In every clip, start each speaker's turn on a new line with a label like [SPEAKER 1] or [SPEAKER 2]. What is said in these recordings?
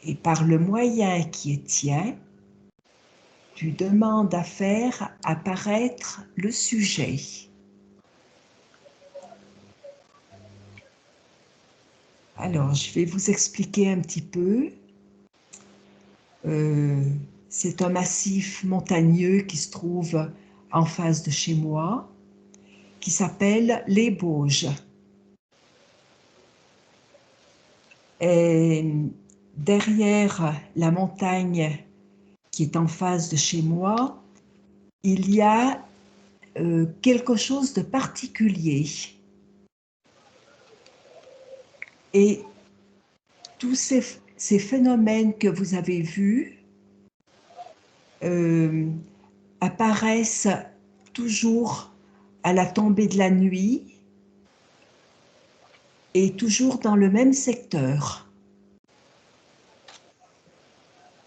[SPEAKER 1] Et par le moyen qui est tien, tu demandes à faire apparaître le sujet. Alors, je vais vous expliquer un petit peu. C'est un massif montagneux qui se trouve en face de chez moi, qui s'appelle les Bauges. Et derrière la montagne qui est en face de chez moi, il y a quelque chose de particulier. Et tous ces phénomènes que vous avez vus apparaissent toujours à la tombée de la nuit et toujours dans le même secteur.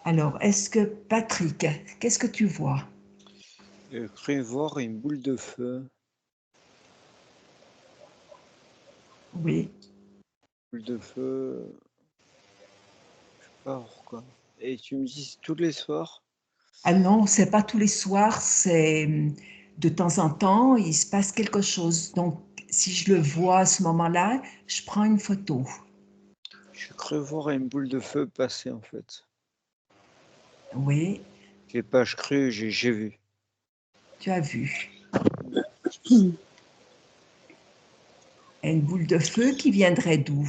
[SPEAKER 1] Alors, est-ce que, Patrick, qu'est-ce que tu vois?
[SPEAKER 2] J'ai cru voir une boule de feu.
[SPEAKER 1] Oui.
[SPEAKER 2] Boule de feu. Je sais pas pourquoi. Et tu me dis tous les soirs?
[SPEAKER 1] Ah non, c'est pas tous les soirs, c'est de temps en temps, il se passe quelque chose. Donc, si je le vois à ce moment-là, je prends une photo.
[SPEAKER 2] J'ai cru voir une boule de feu passer en fait.
[SPEAKER 1] Oui,
[SPEAKER 2] J'ai pas cru, j'ai vu.
[SPEAKER 1] tu as vu. Une boule de feu qui viendrait d'où?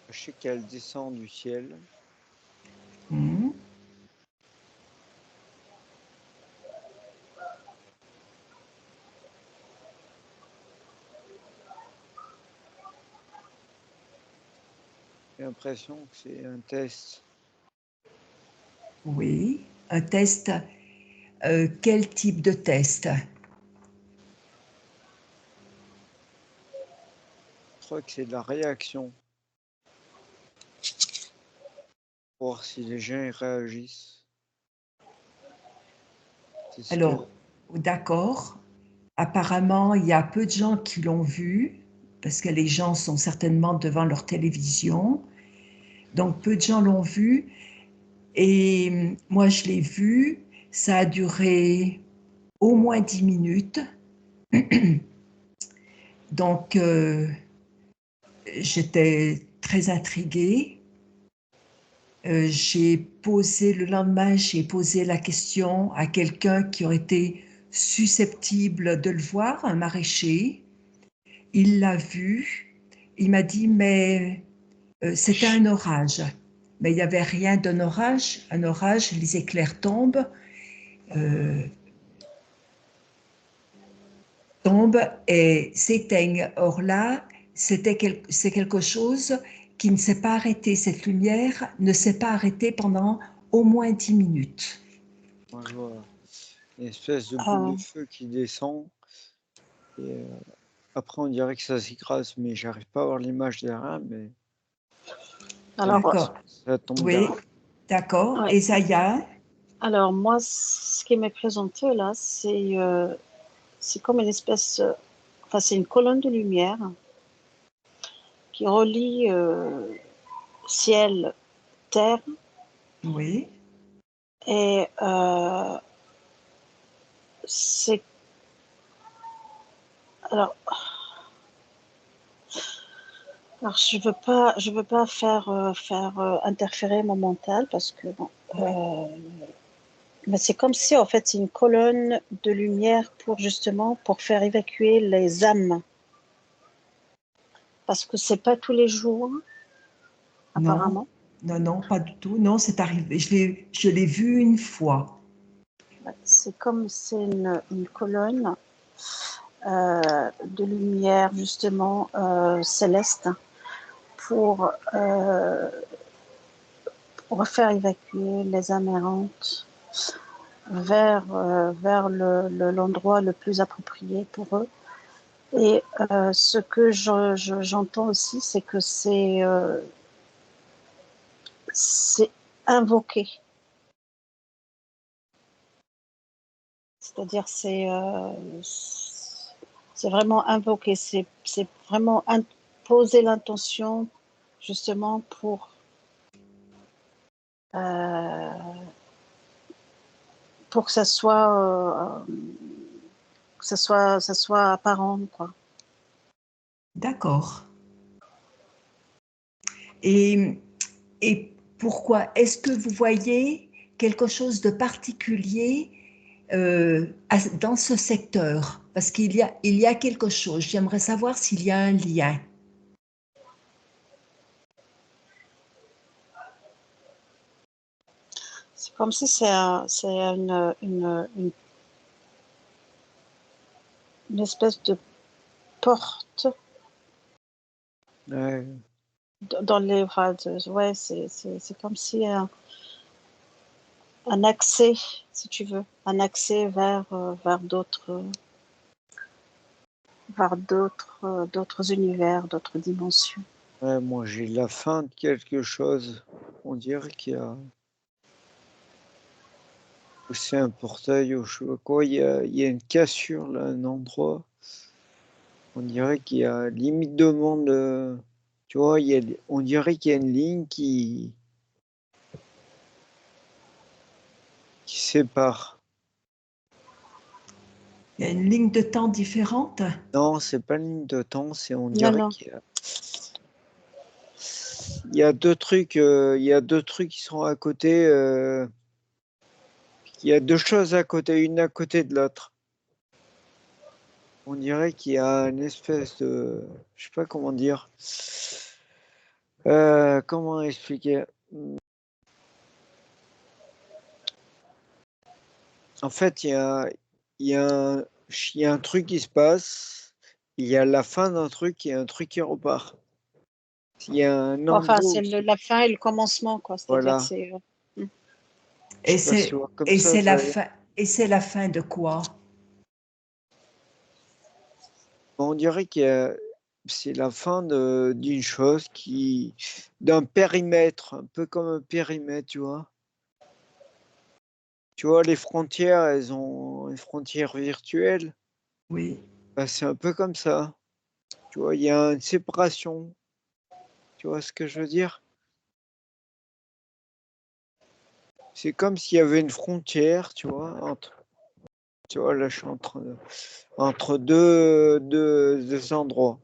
[SPEAKER 2] Je sais qu'elle descend du ciel.
[SPEAKER 1] Hmm.
[SPEAKER 2] J'ai l'impression que c'est un test.
[SPEAKER 1] Oui, un test. Quel type de test?
[SPEAKER 2] Je crois que c'est de la réaction. Pour voir si les gens y réagissent. C'est ce que...
[SPEAKER 1] Alors, d'accord. Apparemment, il y a peu de gens qui l'ont vu, parce que les gens sont certainement devant leur télévision. Donc, peu de gens l'ont vu. Et moi, je l'ai vu. Ça a duré au moins 10 minutes. Donc, j'étais très intriguée. Le lendemain, j'ai posé la question à quelqu'un qui aurait été susceptible de le voir, un maraîcher. Il l'a vu. Il m'a dit, mais c'était un orage. Mais il n'y avait rien d'un orage. Un orage, les éclairs euh, tombent et s'éteignent. Or là, c'est quelque chose qui ne s'est pas arrêté. Cette lumière ne s'est pas arrêtée pendant au moins 10 minutes.
[SPEAKER 2] Moi, je vois une espèce de boule de
[SPEAKER 3] Euh,
[SPEAKER 2] feu qui descend. Et après, on dirait que ça s'écrase, mais j'arrive pas à voir l'image derrière, mais
[SPEAKER 3] alors,
[SPEAKER 1] D'accord.
[SPEAKER 2] ça tombe
[SPEAKER 1] Oui,
[SPEAKER 2] derrière.
[SPEAKER 1] d'accord.
[SPEAKER 3] ouais.
[SPEAKER 1] Et Zaya?
[SPEAKER 3] Alors moi, ce qui m'est présenté là, c'est comme une espèce, enfin c'est une colonne de lumière qui relie ciel, terre,
[SPEAKER 1] Oui,
[SPEAKER 3] et c'est alors, alors je veux pas faire interférer mon mental parce que bon,
[SPEAKER 1] oui.
[SPEAKER 3] mais c'est comme si en fait c'est une colonne de lumière pour justement pour faire évacuer les âmes parce que c'est pas tous les jours
[SPEAKER 1] Non,
[SPEAKER 3] apparemment.
[SPEAKER 1] non, non, pas du tout. Non, c'est arrivé. Je l'ai vu une fois.
[SPEAKER 3] C'est comme c'est une colonne de lumière justement céleste pour, euh, pour faire évacuer les âmes errantes vers l'endroit le plus approprié pour eux. Et ce que j'entends aussi, c'est que c'est invoqué. C'est-à-dire, c'est vraiment invoqué. C'est vraiment poser l'intention, justement, pour euh, pour que ça soit, ça soit apparent, quoi.
[SPEAKER 1] D'accord. Et, et pourquoi? Est-ce que vous voyez quelque chose de particulier dans ce secteur? Parce il y a quelque chose. J'aimerais savoir s'il y a un lien.
[SPEAKER 3] C'est comme si c'est une espèce de porte
[SPEAKER 2] Ouais,
[SPEAKER 3] dans les. Enfin, ouais, c'est comme si un accès, si tu veux, un accès vers d'autres univers, d'autres dimensions.
[SPEAKER 2] ouais, moi j'ai la fin de quelque chose. On dirait qu'il y a. C'est un portail ou je sais pas quoi. Il y a une cassure là, un endroit. On dirait qu'il y a limite de monde. Tu vois, on dirait qu'il y a une ligne qui sépare.
[SPEAKER 1] Il y a une ligne de temps différente?
[SPEAKER 2] Non, c'est pas une ligne de temps, on
[SPEAKER 3] Non,
[SPEAKER 2] dirait
[SPEAKER 3] non.
[SPEAKER 2] il y a deux trucs qui sont à côté. Il y a deux choses à côté, une à côté de l'autre. On dirait qu'il y a une espèce de, je sais pas comment dire. Comment expliquer? En fait, il y a un truc qui se passe. Il y a la fin d'un truc et un truc qui repart. Il y a un
[SPEAKER 3] Enfin,
[SPEAKER 2] endroit
[SPEAKER 3] c'est
[SPEAKER 2] où
[SPEAKER 3] la fin et le commencement, quoi. C'est-à-dire,
[SPEAKER 2] voilà.
[SPEAKER 3] c'est.
[SPEAKER 2] Je sais pas si tu vois comme
[SPEAKER 1] Et
[SPEAKER 2] ça.
[SPEAKER 1] c'est la fin, et c'est la fin de quoi?
[SPEAKER 2] On dirait c'est la fin d'une chose d'un périmètre, un peu comme un périmètre, tu vois. Tu vois, les frontières, elles ont une frontière virtuelle.
[SPEAKER 1] Oui.
[SPEAKER 2] Bah, c'est un peu comme ça. Tu vois, il y a une séparation. Tu vois ce que je veux dire? C'est comme s'il y avait une frontière, tu vois, tu vois, là, je suis entre deux endroits.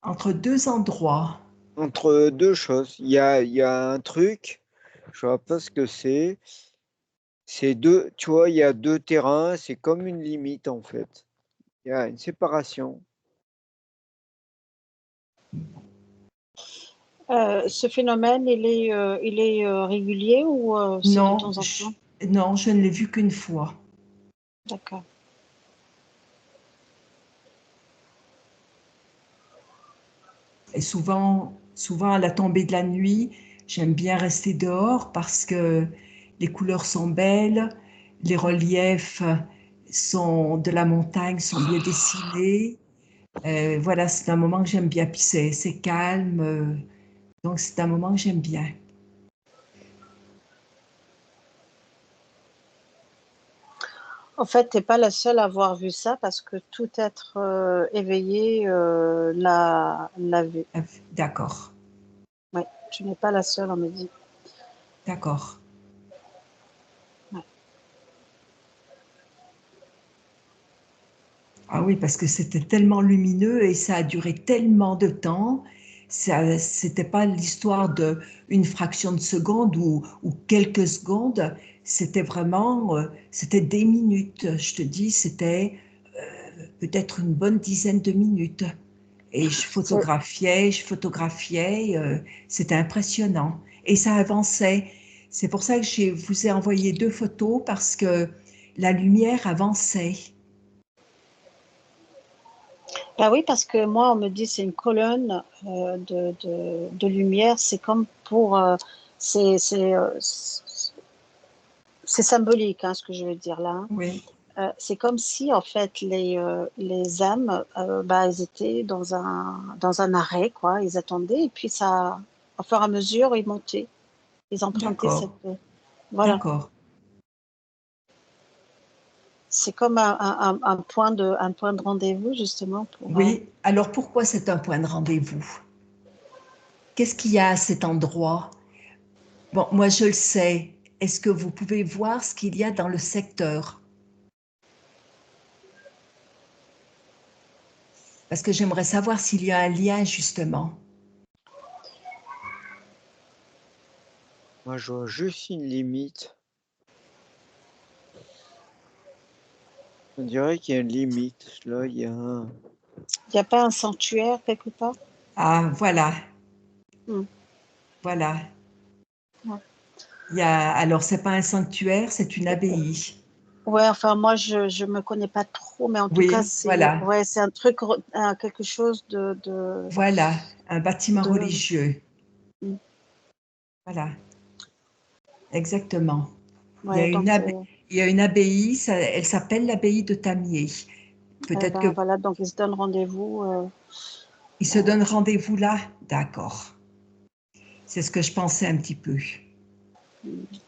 [SPEAKER 1] Entre deux endroits.
[SPEAKER 2] Entre deux choses. Il y a un truc, je vois pas ce que c'est. C'est deux, tu vois, il y a deux terrains, c'est comme une limite en fait. Il y a une séparation.
[SPEAKER 3] Ce phénomène, il est régulier ou c'est de
[SPEAKER 1] Non,
[SPEAKER 3] temps en temps?
[SPEAKER 1] non, je ne l'ai vu qu'une fois.
[SPEAKER 3] D'accord.
[SPEAKER 1] Et souvent à la tombée de la nuit, j'aime bien rester dehors parce que les couleurs sont belles, les reliefs de la montagne sont bien dessinés. Voilà, c'est un moment que j'aime bien. Puis c'est calme, donc c'est un moment que j'aime bien.
[SPEAKER 3] En fait, tu n'es pas la seule à avoir vu ça parce que tout être éveillé l'a vu.
[SPEAKER 1] D'accord,
[SPEAKER 3] Ouais, tu n'es pas la seule, on me dit.
[SPEAKER 1] d'accord.
[SPEAKER 3] Ouais.
[SPEAKER 1] Ah oui, parce que c'était tellement lumineux et ça a duré tellement de temps. Ça, c'était pas l'histoire de une fraction de seconde ou quelques secondes. C'était vraiment, c'était des minutes. Je te dis, c'était peut-être une bonne dizaine de minutes. Et je photographiais. C'était impressionnant. Et ça avançait. C'est pour ça que je vous ai envoyé deux photos parce que la lumière avançait.
[SPEAKER 3] Bah oui, parce que moi, on me dit c'est une colonne de lumière. C'est comme pour. C'est c'est symbolique, hein, ce que je veux dire là. Hein.
[SPEAKER 1] Oui,
[SPEAKER 3] C'est comme si, en fait, les âmes, bah, elles étaient dans un arrêt, quoi. Ils attendaient, et puis ça, au fur et à mesure, ils montaient. Ils empruntaient cette.
[SPEAKER 1] d'accord.
[SPEAKER 3] Voilà.
[SPEAKER 1] D'accord.
[SPEAKER 3] C'est comme un point de rendez-vous, justement, pour.
[SPEAKER 1] Oui. Alors pourquoi c'est un point de rendez-vous? qu'est-ce qu'il y a à cet endroit? Bon, moi je le sais. Est-ce que vous pouvez voir ce qu'il y a dans le secteur? Parce que j'aimerais savoir s'il y a un lien justement.
[SPEAKER 2] Moi, je vois juste une limite. On dirait qu'il y a une limite. Là, il y a un...
[SPEAKER 3] Il n'y a pas un sanctuaire quelque part?
[SPEAKER 1] Ah, voilà,
[SPEAKER 3] Hmm.
[SPEAKER 1] voilà.
[SPEAKER 3] Ouais.
[SPEAKER 1] Alors, c'est pas un sanctuaire, c'est une abbaye.
[SPEAKER 3] Ouais, enfin moi je me connais pas trop, mais en tout cas
[SPEAKER 1] Oui, voilà,
[SPEAKER 3] c'est un truc quelque chose
[SPEAKER 1] voilà, un bâtiment
[SPEAKER 3] de
[SPEAKER 1] religieux.
[SPEAKER 3] hmm.
[SPEAKER 1] Voilà, exactement. Il y a
[SPEAKER 3] Ouais,
[SPEAKER 1] une,
[SPEAKER 3] donc
[SPEAKER 1] ab- il y a une abbaye, elle s'appelle l'abbaye de Tamier. Peut-être que
[SPEAKER 3] ben voilà, donc ils se donnent rendez-vous.
[SPEAKER 1] il se donne rendez-vous là. D'accord. C'est ce que je pensais un petit peu.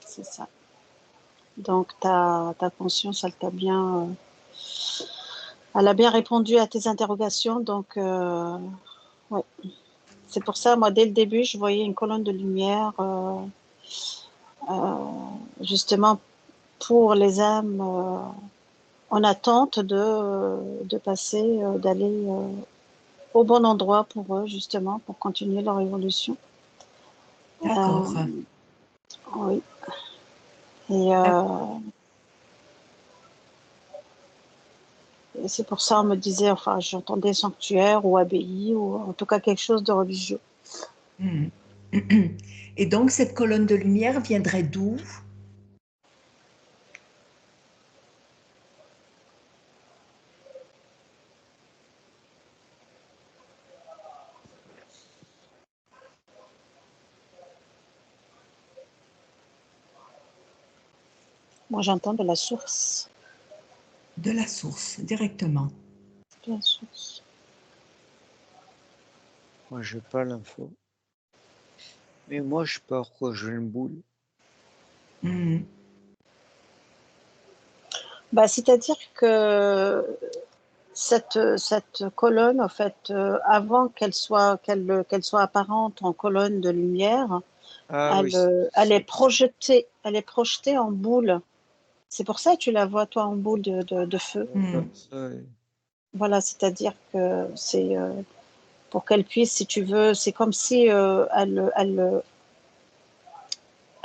[SPEAKER 3] C'est ça. Donc ta conscience, elle a bien répondu à tes interrogations. Donc ouais. C'est pour ça, moi dès le début, je voyais une colonne de lumière, euh, justement pour les âmes en attente de passer, d'aller au bon endroit pour eux, justement, pour continuer leur évolution.
[SPEAKER 1] D'accord.
[SPEAKER 3] Oui. Et, et c'est pour ça, on me disait, enfin, j'entendais sanctuaire ou abbaye, ou en tout cas quelque chose de religieux.
[SPEAKER 1] Hmm. Et donc, cette colonne de lumière viendrait d'où?
[SPEAKER 3] Moi, j'entends de la source.
[SPEAKER 1] De la source, directement.
[SPEAKER 3] De la source.
[SPEAKER 2] Moi, j'ai pas l'info. Mais moi, je pars quoi, j'ai une boule.
[SPEAKER 1] Hmm.
[SPEAKER 3] Bah, c'est-à-dire que cette colonne, en fait, avant qu'elle soit apparente en colonne de lumière,
[SPEAKER 2] Ah oui,
[SPEAKER 3] elle est projetée en boule. C'est pour ça que tu la vois, toi, en boule de feu.
[SPEAKER 1] Hmm.
[SPEAKER 2] ça, ouais.
[SPEAKER 3] Voilà, c'est-à-dire que c'est pour qu'elle puisse, si tu veux, c'est comme si elle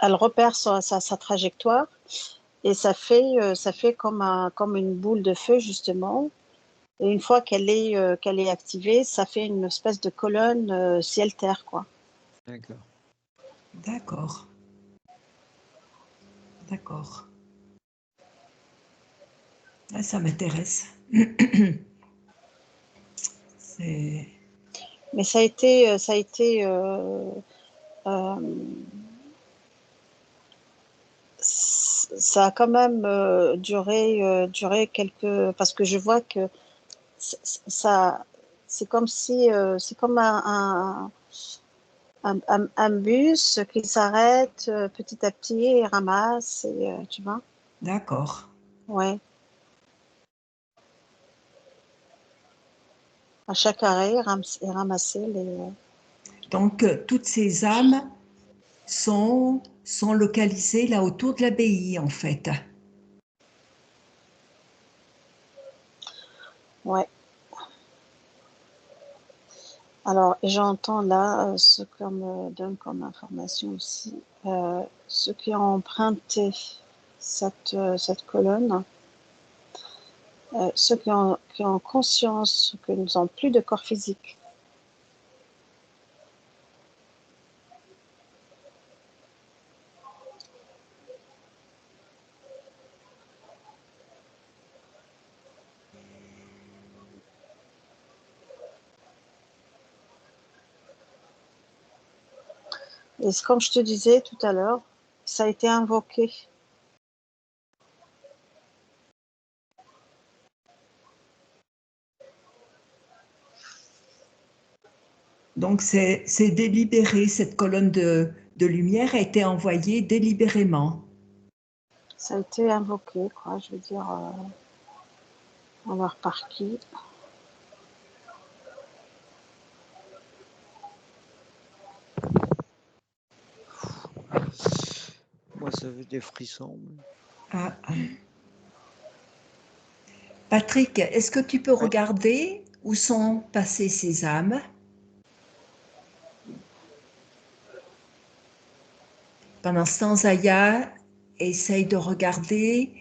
[SPEAKER 3] repère sa trajectoire et ça fait comme une boule de feu, justement. Et une fois qu'elle est activée, ça fait une espèce de colonne ciel-terre, quoi.
[SPEAKER 2] D'accord.
[SPEAKER 1] D'accord. D'accord. Ah, ça m'intéresse. C'est...
[SPEAKER 3] Mais euh, ça a quand même duré quelques, parce que je vois que ça, c'est comme un bus qui s'arrête petit à petit et ramasse, et, tu vois,
[SPEAKER 1] D'accord.
[SPEAKER 3] ouais. À chaque arrêt, ramasser les.
[SPEAKER 1] Donc, toutes ces âmes sont localisées là autour de l'abbaye, en fait.
[SPEAKER 3] Ouais. Alors, j'entends là ce qu'on me donne comme information aussi, ceux qui ont emprunté cette colonne, ceux qui ont conscience que nous n'avons plus de corps physique. Et comme je te disais tout à l'heure, ça a été invoqué.
[SPEAKER 1] Donc, c'est délibéré. Cette colonne de lumière a été envoyée délibérément.
[SPEAKER 3] Ça a été invoqué, quoi, je veux dire. Alors, par qui?
[SPEAKER 2] ça fait des frissons.
[SPEAKER 1] Ah. Patrick, est-ce que tu peux regarder où sont passées ces âmes? Pendant ce temps, Zaya essaye de regarder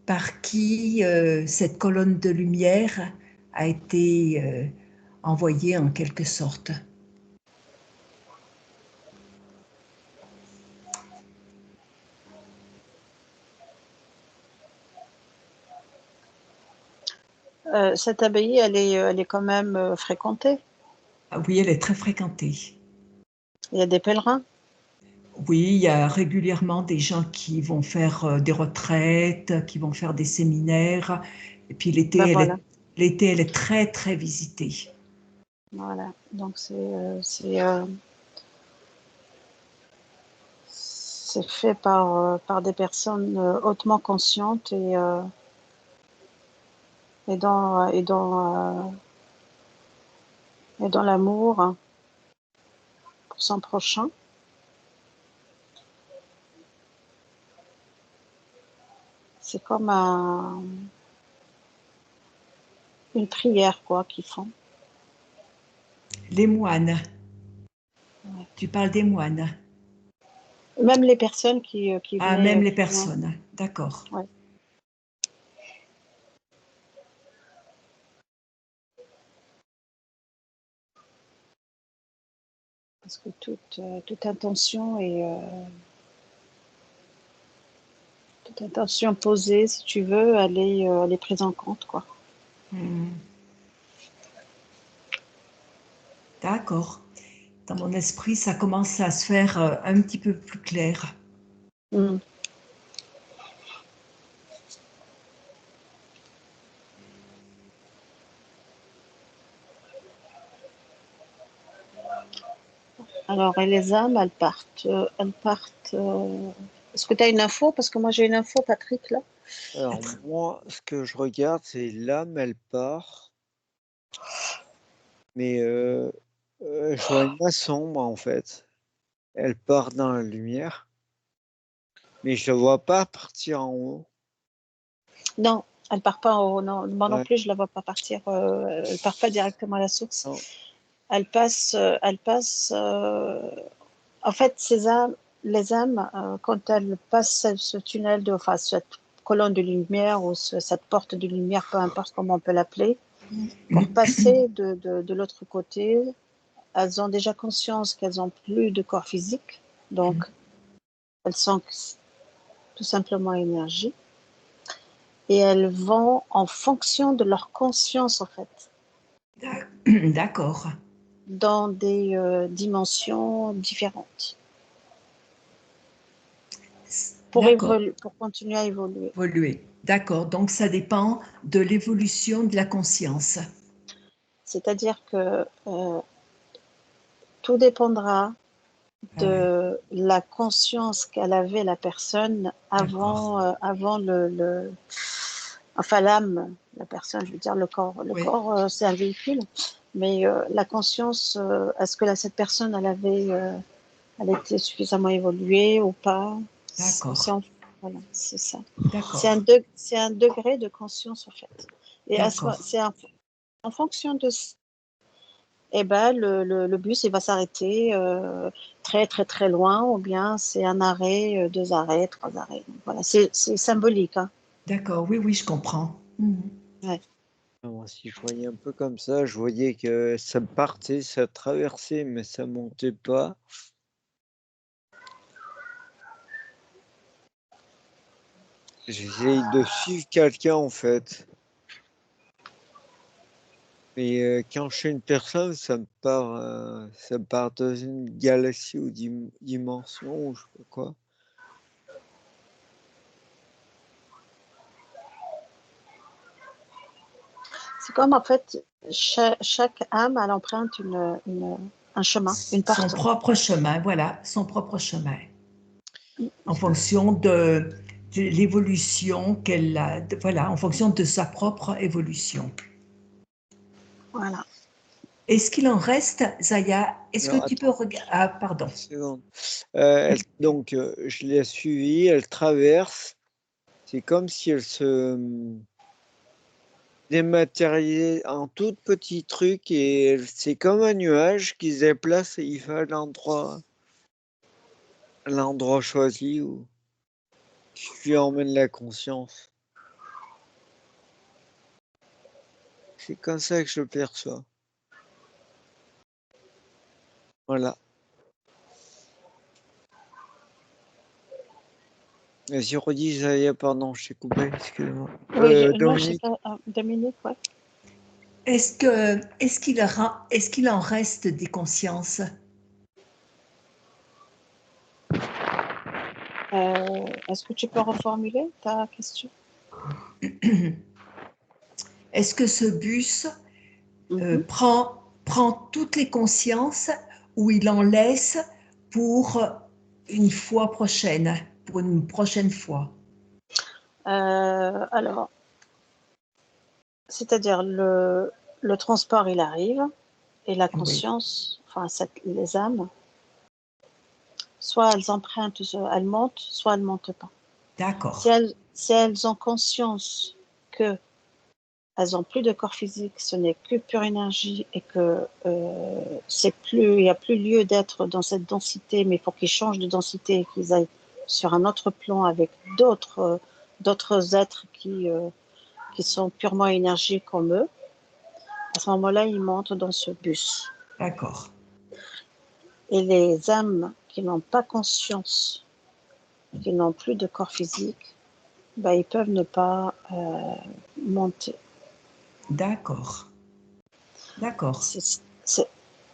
[SPEAKER 1] par qui cette colonne de lumière a été envoyée en quelque sorte.
[SPEAKER 3] Cette abbaye, elle est quand même fréquentée.
[SPEAKER 1] Ah oui, elle est très fréquentée.
[SPEAKER 3] Il y a des pèlerins.
[SPEAKER 1] Oui, il y a régulièrement des gens qui vont faire des retraites, qui vont faire des séminaires. Et puis l'été,
[SPEAKER 3] Voilà.
[SPEAKER 1] elle est très, très visitée.
[SPEAKER 3] Voilà. Donc c'est fait par des personnes hautement conscientes et dans l'amour pour son prochain. C'est comme une prière quoi qu'ils font.
[SPEAKER 1] Les moines.
[SPEAKER 3] Ouais.
[SPEAKER 1] Tu parles des moines.
[SPEAKER 3] Même les personnes qui
[SPEAKER 1] Ah,
[SPEAKER 3] venaient.
[SPEAKER 1] même les personnes. D'accord.
[SPEAKER 3] Ouais. Parce que toute intention toute intention posée, si tu veux, elle est prise en compte, quoi.
[SPEAKER 1] D'accord. Dans mon esprit, ça commence à se faire un petit peu plus clair.
[SPEAKER 3] Mm. Alors, et les âmes, elles partent. Est-ce que tu as une info? Parce que moi, j'ai une info, Patrick, là.
[SPEAKER 2] Alors moi, ce que je regarde, c'est l'âme, elle part. Mais je vois une maçon, moi, en fait. Elle part dans la lumière. Mais je ne la vois pas partir en haut.
[SPEAKER 3] Non, elle part pas en haut. Non, moi non
[SPEAKER 2] Ouais.
[SPEAKER 3] plus, je la vois pas partir. Elle part pas directement à la source.
[SPEAKER 2] Non.
[SPEAKER 3] Elle passe. En fait, les âmes, quand elles passent ce tunnel enfin, cette colonne de lumière ou cette porte de lumière, peu importe comment on peut l'appeler, pour passer de l'autre côté, elles ont déjà conscience qu'elles n'ont plus de corps physique, donc elles sont tout simplement énergie, et elles vont en fonction de leur conscience, en fait,
[SPEAKER 1] D'accord.
[SPEAKER 3] dans des dimensions différentes,
[SPEAKER 1] D'accord.
[SPEAKER 3] pour continuer à évoluer.
[SPEAKER 1] Évoluer. D'accord. Donc, ça dépend de l'évolution de la conscience.
[SPEAKER 3] C'est-à-dire que tout dépendra
[SPEAKER 1] Ah oui.
[SPEAKER 3] de la conscience qu'elle avait la personne
[SPEAKER 1] D'accord.
[SPEAKER 3] avant enfin l'âme, la personne, je veux dire le corps. Le
[SPEAKER 1] Oui.
[SPEAKER 3] corps, c'est un véhicule, mais la conscience, est-ce que cette personne, elle était suffisamment évoluée ou pas?
[SPEAKER 1] D'accord.
[SPEAKER 3] Voilà, c'est ça.
[SPEAKER 1] D'accord.
[SPEAKER 3] C'est un degré de conscience en fait. Et
[SPEAKER 1] D'accord.
[SPEAKER 3] c'est en fonction de eh ben, le bus il va s'arrêter très très très loin, ou bien c'est un arrêt, deux arrêts, trois arrêts. Donc, voilà, c'est symbolique. Hein.
[SPEAKER 1] D'accord. Oui, oui, je comprends.
[SPEAKER 3] Ouais.
[SPEAKER 2] Moi, si je voyais un peu comme ça, je voyais que ça partait, ça traversait, mais ça montait pas. J'essaye de suivre quelqu'un en fait. Mais quand je suis une personne, ça me part dans une galaxie ou dimension ou je sais pas quoi.
[SPEAKER 3] C'est comme en fait chaque âme elle emprunte un chemin, une
[SPEAKER 1] Son
[SPEAKER 3] porte.
[SPEAKER 1] propre chemin, voilà, son propre chemin. En fonction de l'évolution qu'elle a, voilà, en fonction de sa propre évolution.
[SPEAKER 3] Voilà.
[SPEAKER 1] Est-ce qu'il en reste, Zaya? Est-ce que
[SPEAKER 2] Alors,
[SPEAKER 1] tu peux
[SPEAKER 2] attends,
[SPEAKER 1] regarder? Ah, pardon.
[SPEAKER 2] une seconde. Donc, je l'ai suivie, elle traverse. C'est comme si elle se dématérialisait en tout petit truc et c'est comme un nuage qui se déplace et il va à l'endroit choisi où je lui emmène la conscience. C'est comme ça que je le perçois. Voilà. Vas-y, redis, Zaya, pardon, je t'ai coupé, excuse-moi.
[SPEAKER 3] Oui, non, je sais
[SPEAKER 2] Dominique,
[SPEAKER 3] pas. Dominique, ouais.
[SPEAKER 1] Est-ce qu'il en reste des consciences?
[SPEAKER 3] Est-ce que tu peux reformuler ta question?
[SPEAKER 1] Est-ce que ce bus
[SPEAKER 3] Mhm.
[SPEAKER 1] prend toutes les consciences ou il en laisse pour une fois prochaine, pour une prochaine fois?
[SPEAKER 3] Alors, c'est-à-dire le transport, il arrive et la
[SPEAKER 1] Oui,
[SPEAKER 3] conscience, enfin les âmes, soit elles empruntent, elles montent, soit elles montent pas. Si
[SPEAKER 1] d'accord,
[SPEAKER 3] elles ont conscience que elles ont plus de corps physique, ce n'est que pure énergie et que il n'y a plus lieu d'être dans cette densité, mais pour qu'ils changent de densité et qu'ils aillent sur un autre plan avec d'autres êtres qui sont purement énergie comme eux. À ce moment-là, ils montent dans ce bus.
[SPEAKER 1] d'accord,
[SPEAKER 3] Et les âmes qui n'ont pas conscience, qui n'ont plus de corps physique, ben, ils peuvent ne pas monter.
[SPEAKER 1] d'accord, d'accord,
[SPEAKER 3] C'est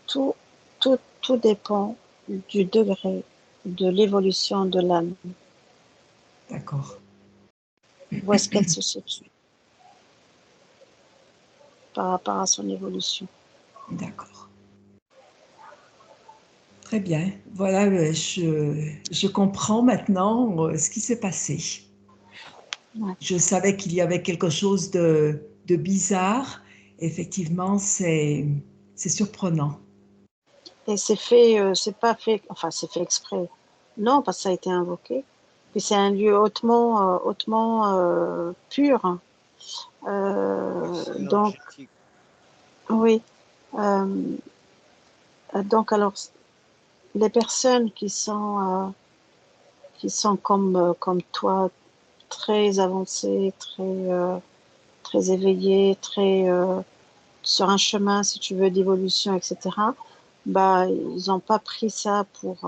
[SPEAKER 3] tout, tout dépend du degré de l'évolution de l'âme.
[SPEAKER 1] d'accord,
[SPEAKER 3] Où est-ce qu'elle se situe par rapport à son évolution?
[SPEAKER 1] d'accord. Très bien. Voilà, je comprends maintenant ce qui s'est passé.
[SPEAKER 3] Ouais.
[SPEAKER 1] Je savais qu'il y avait quelque chose de bizarre. Effectivement, c'est surprenant.
[SPEAKER 3] Et c'est fait, c'est pas fait, enfin c'est fait exprès. Non, parce que ça a été invoqué. Puis c'est un lieu hautement pur.
[SPEAKER 2] c'est
[SPEAKER 3] Donc,
[SPEAKER 2] énergétique.
[SPEAKER 3] oui. Euh, donc, alors, les personnes qui sont comme toi, très avancées, très éveillées, sur un chemin, si tu veux, d'évolution, etc., bah, ils n'ont pas pris ça pour.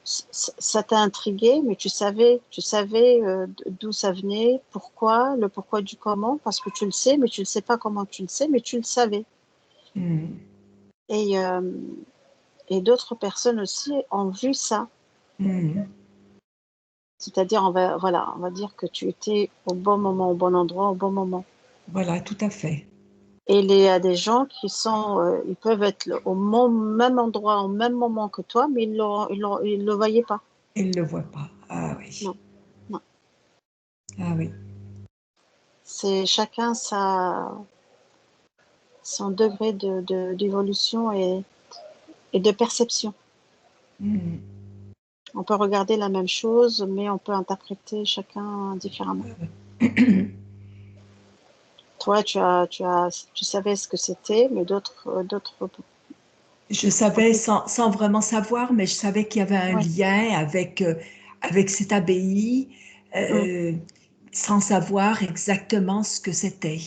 [SPEAKER 3] Ça t'a intrigué, mais tu savais d'où ça venait, pourquoi, le pourquoi du comment, parce que tu le sais, mais tu ne sais pas comment tu le sais, mais tu le savais.
[SPEAKER 1] Hmm,
[SPEAKER 3] Et, euh, et d'autres personnes aussi ont vu ça.
[SPEAKER 1] hmm.
[SPEAKER 3] C'est-à-dire, on va dire que tu étais au bon moment, au bon endroit, au bon moment.
[SPEAKER 1] Voilà, tout à fait.
[SPEAKER 3] Et il y a des gens ils peuvent être même endroit, au même moment que toi, mais ils le voyaient pas.
[SPEAKER 1] Elle ne le voit pas. Ah oui,
[SPEAKER 3] Non, non.
[SPEAKER 1] ah oui.
[SPEAKER 3] C'est chacun son degré d'évolution et de perception.
[SPEAKER 1] Hmm.
[SPEAKER 3] On peut regarder la même chose, mais on peut interpréter chacun différemment. Toi, tu savais ce que c'était, mais d'autres.
[SPEAKER 1] Je savais sans vraiment savoir, mais je savais qu'il y avait un
[SPEAKER 3] Ouais.
[SPEAKER 1] lien avec cette abbaye,
[SPEAKER 3] Mm.
[SPEAKER 1] euh, sans savoir exactement ce que c'était.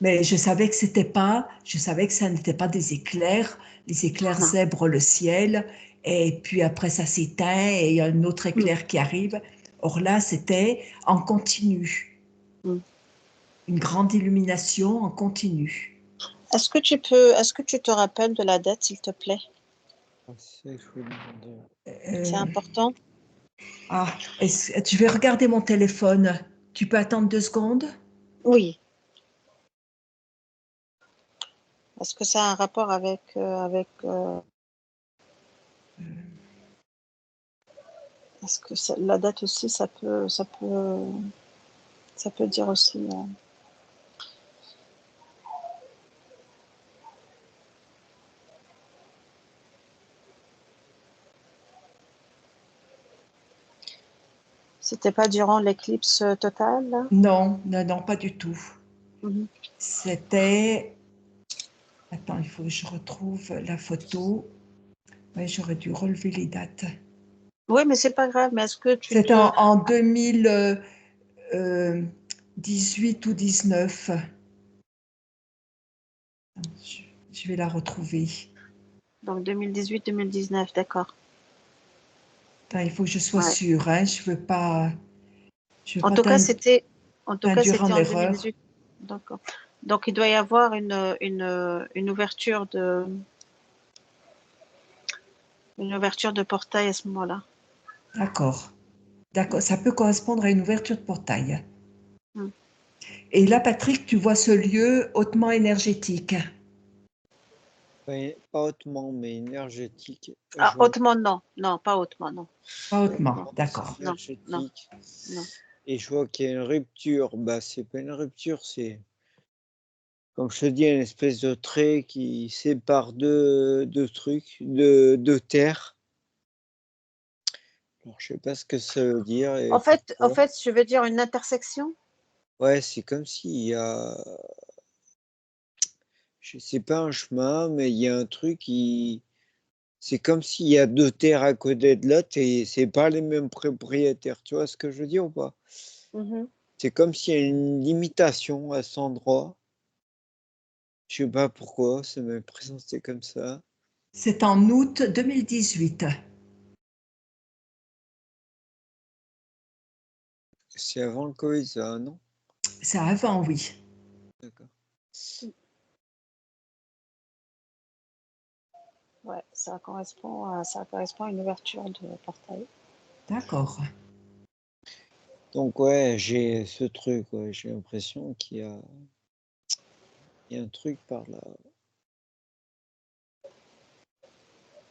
[SPEAKER 1] Mais je savais que ça n'était pas des éclairs. Les éclairs
[SPEAKER 3] Non.
[SPEAKER 1] zèbrent le ciel, et puis après ça s'éteint et il y a un autre
[SPEAKER 3] Mm.
[SPEAKER 1] éclair qui arrive. Or là, c'était en continu,
[SPEAKER 3] Mm.
[SPEAKER 1] une grande illumination en continu.
[SPEAKER 3] Est-ce que tu te rappelles de la date, s'il te plaît?
[SPEAKER 2] Ah, c'est ça que je voulais demander.
[SPEAKER 3] C'est
[SPEAKER 1] Euh,
[SPEAKER 3] important.
[SPEAKER 1] tu vais regarder mon téléphone. Tu peux attendre 2 secondes?
[SPEAKER 3] Oui. Est-ce que ça a un rapport est-ce que la date aussi, ça peut dire aussi. C'était pas durant l'éclipse totale, là?
[SPEAKER 1] Non, non, non, pas du tout.
[SPEAKER 3] Mhm.
[SPEAKER 1] C'était... Attends, il faut que je retrouve la photo. Ouais, j'aurais dû relever les dates.
[SPEAKER 3] Oui, mais c'est pas grave. Mais est-ce que tu
[SPEAKER 1] C'était
[SPEAKER 3] te...
[SPEAKER 1] en 2018 ou 19. Je vais la retrouver.
[SPEAKER 3] Donc 2018-2019, d'accord.
[SPEAKER 1] Attends, il faut que je sois
[SPEAKER 3] Ouais.
[SPEAKER 1] sûre, hein. Je veux
[SPEAKER 3] En
[SPEAKER 1] pas
[SPEAKER 3] tout cas, c'était
[SPEAKER 1] t'induire en
[SPEAKER 3] en
[SPEAKER 1] erreur.
[SPEAKER 3] 2018. D'accord. Donc il doit y avoir une ouverture de portail à ce moment-là.
[SPEAKER 1] D'accord. D'accord, ça peut correspondre à une ouverture de portail.
[SPEAKER 3] Mm.
[SPEAKER 1] Et là, Patrick, tu vois ce lieu hautement énergétique.
[SPEAKER 2] Ouais, pas hautement, mais énergétique.
[SPEAKER 3] Ah,
[SPEAKER 2] Je vois
[SPEAKER 3] hautement, non. Non, pas hautement, non.
[SPEAKER 1] Pas hautement,
[SPEAKER 3] Non,
[SPEAKER 2] c'est
[SPEAKER 1] d'accord.
[SPEAKER 3] non, non,
[SPEAKER 2] énergétique.
[SPEAKER 3] non.
[SPEAKER 2] Et je vois qu'il y a une rupture. Bah, c'est pas une rupture, c'est, comme je te dis, une espèce de trait qui sépare deux trucs, deux terres. Alors, je sais pas ce que ça veut dire et
[SPEAKER 3] En
[SPEAKER 2] pourquoi.
[SPEAKER 3] fait, je veux dire une intersection.
[SPEAKER 2] Ouais, c'est comme s'il y a, je sais pas un chemin, mais il y a un truc qui, c'est comme s'il y a deux terres à côté de l'autre et c'est pas les mêmes propriétaires. Tu vois ce que je veux dire ou pas?
[SPEAKER 3] Mhm.
[SPEAKER 2] C'est comme s'il y a une limitation à cet endroit. Je sais pas pourquoi, ça m'a présenté comme ça.
[SPEAKER 1] C'est en août 2018.
[SPEAKER 2] C'est avant le Covid, ça, non?
[SPEAKER 1] C'est avant, oui.
[SPEAKER 2] D'accord.
[SPEAKER 3] Ouais, ça correspond à une ouverture de portail.
[SPEAKER 1] D'accord.
[SPEAKER 2] Donc ouais, j'ai ce truc, ouais, j'ai l'impression il y a un truc par là.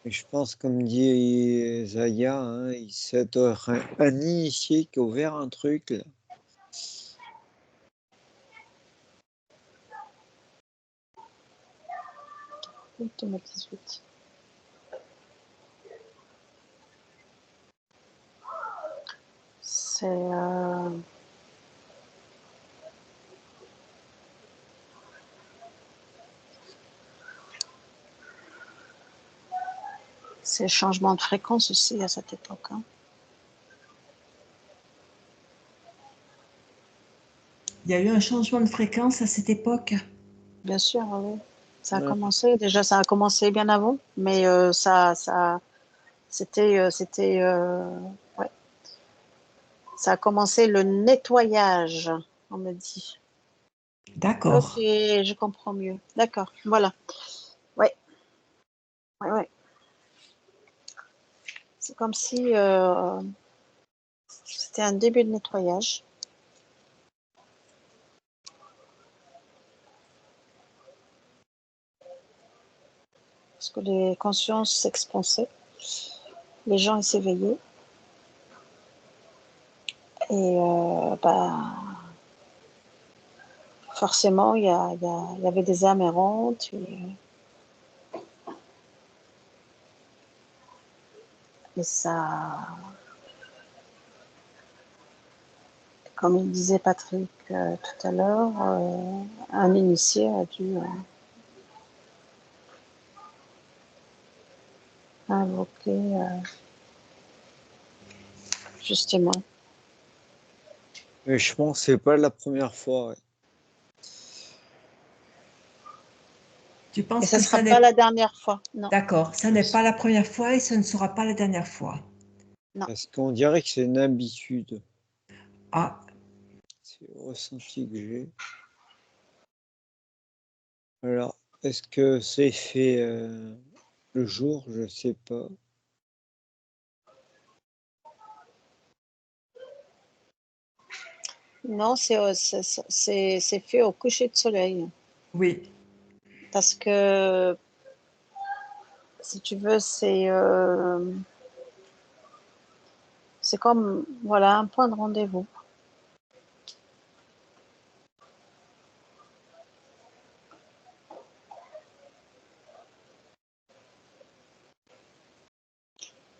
[SPEAKER 2] Et je pense, comme dit Zaya, hein, ça doit être un initié qui a ouvert un truc là.
[SPEAKER 3] Août 2018. C'est le changement de fréquence aussi à cette époque, hein.
[SPEAKER 1] Il y a eu un changement de fréquence à cette époque.
[SPEAKER 3] Bien sûr, oui.
[SPEAKER 2] Ouais.
[SPEAKER 3] Ça a commencé bien avant, mais c'était, ouais. Ça a commencé le nettoyage, on me dit. Ok,
[SPEAKER 1] D'accord.
[SPEAKER 3] je comprends mieux. D'accord, voilà. Ouais, ouais, ouais. C'est comme si c'était un début de nettoyage. Parce que les consciences s'expansaient, les gens s'éveillaient. Et forcément, il y avait des âmes errantes. Et ça, comme il disait Patrick tout à l'heure, un initié a dû invoquer justement.
[SPEAKER 2] Mais je pense que c'est pas la première fois. Ouais.
[SPEAKER 1] Tu
[SPEAKER 3] Et
[SPEAKER 1] penses
[SPEAKER 3] ça
[SPEAKER 1] que
[SPEAKER 3] ne sera
[SPEAKER 1] ça
[SPEAKER 3] pas
[SPEAKER 1] n'est...
[SPEAKER 3] la dernière fois. Non,
[SPEAKER 1] D'accord, ça n'est pas la première fois et ce ne sera pas la dernière fois.
[SPEAKER 3] non.
[SPEAKER 2] Parce qu'on dirait que c'est une habitude.
[SPEAKER 1] Ah,
[SPEAKER 2] C'est le ressenti que j'ai. Alors, est-ce que c'est fait le jour? Je sais pas.
[SPEAKER 3] Non, c'est fait au coucher de soleil.
[SPEAKER 1] oui,
[SPEAKER 3] Parce que, si tu veux, c'est comme voilà, un point de rendez-vous.